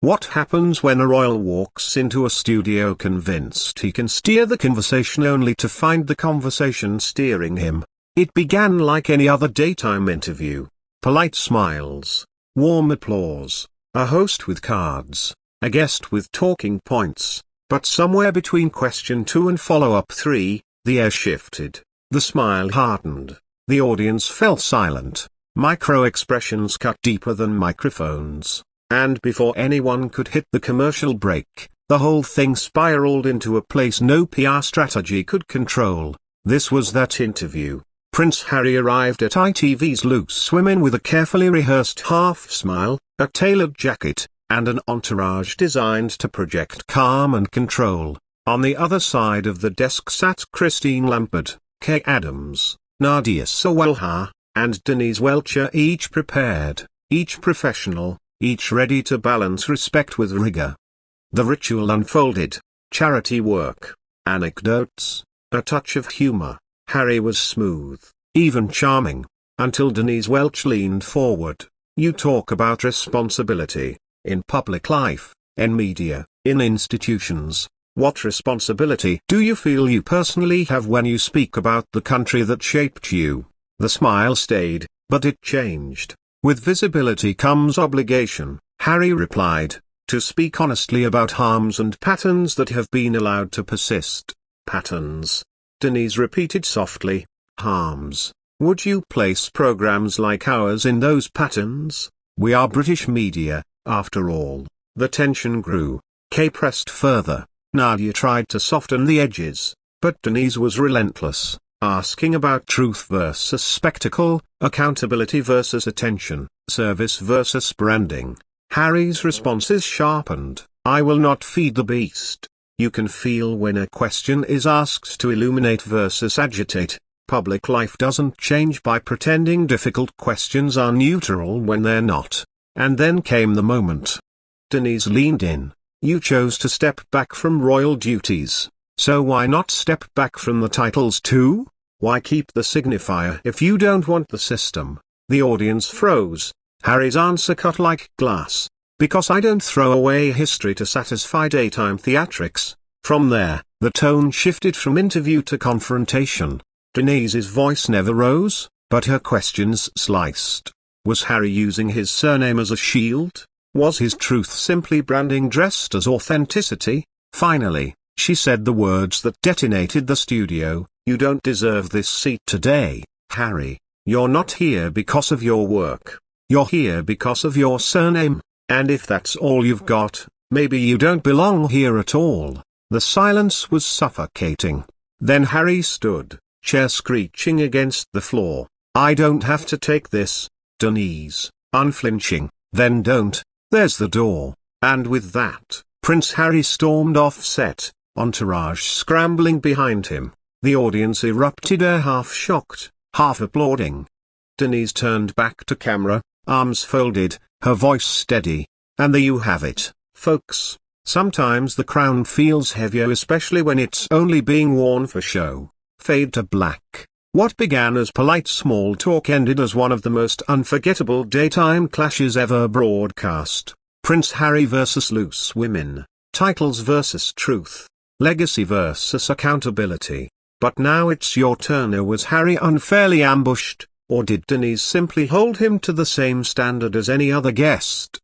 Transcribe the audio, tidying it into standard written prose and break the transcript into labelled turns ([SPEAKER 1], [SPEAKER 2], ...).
[SPEAKER 1] What happens when a royal walks into a studio convinced he can steer the conversation only to find the conversation steering him? It began like any other daytime interview. Polite smiles, warm applause, a host with cards, a guest with talking points. But somewhere between question 2 and follow-up 3, the air shifted, the smile hardened, the audience fell silent, micro-expressions cut deeper than microphones, and before anyone could hit the commercial break, the whole thing spiraled into a place no PR strategy could control. This was that interview. Prince Harry arrived at ITV's Loose Women with a carefully rehearsed half-smile, a tailored jacket, and an entourage designed to project calm and control. On the other side of the desk sat Christine Lampard, Kay Adams, Nadia Sawalha, and Denise Welch, each prepared, each professional, each ready to balance respect with rigor. The ritual unfolded: charity work, anecdotes, a touch of humor. Harry was smooth, even charming, until Denise Welch leaned forward. "You talk about responsibility. In public life, in media, in institutions. What responsibility do you feel you personally have when you speak about the country that shaped you?" The smile stayed, but it changed. "With visibility comes obligation," Harry replied, "to speak honestly about harms and patterns that have been allowed to persist." "Patterns?" Denise repeated softly. "Harms. Would you place programs like ours in those patterns? We are British media, after all." The tension grew. Kay pressed further. Nadia tried to soften the edges, but Denise was relentless, asking about truth versus spectacle, accountability versus attention, service versus branding. Harry's responses sharpened. "I will not feed the beast." You can feel when a question is asked to illuminate versus agitate. Public life doesn't change by pretending difficult questions are neutral when they're not. And then came the moment. Denise leaned in. "You chose to step back from royal duties, so why not step back from the titles too? Why keep the signifier if you don't want the system?" The audience froze. Harry's answer cut like glass. "Because I don't throw away history to satisfy daytime theatrics." From there, the tone shifted from interview to confrontation. Denise's voice never rose, but her questions sliced. Was Harry using his surname as a shield? Was his truth simply branding dressed as authenticity? Finally, she said the words that detonated the studio: "You don't deserve this seat today, Harry. You're not here because of your work. You're here because of your surname. And if that's all you've got, maybe you don't belong here at all." The silence was suffocating. Then Harry stood, chair screeching against the floor. "I don't have to take this, Denise." Unflinching. "Then don't. There's the door." And with that, Prince Harry stormed off set, entourage scrambling behind him. The audience erupted, half shocked, half applauding. Denise turned back to camera, arms folded, her voice steady. "And there you have it, folks. Sometimes the crown feels heavier, especially when it's only being worn for show." Fade to black. What began as polite small talk ended as one of the most unforgettable daytime clashes ever broadcast. Prince Harry versus Loose Women, titles versus truth, legacy versus accountability. But now it's your turn. Or was Harry unfairly ambushed, or did Denise simply hold him to the same standard as any other guest?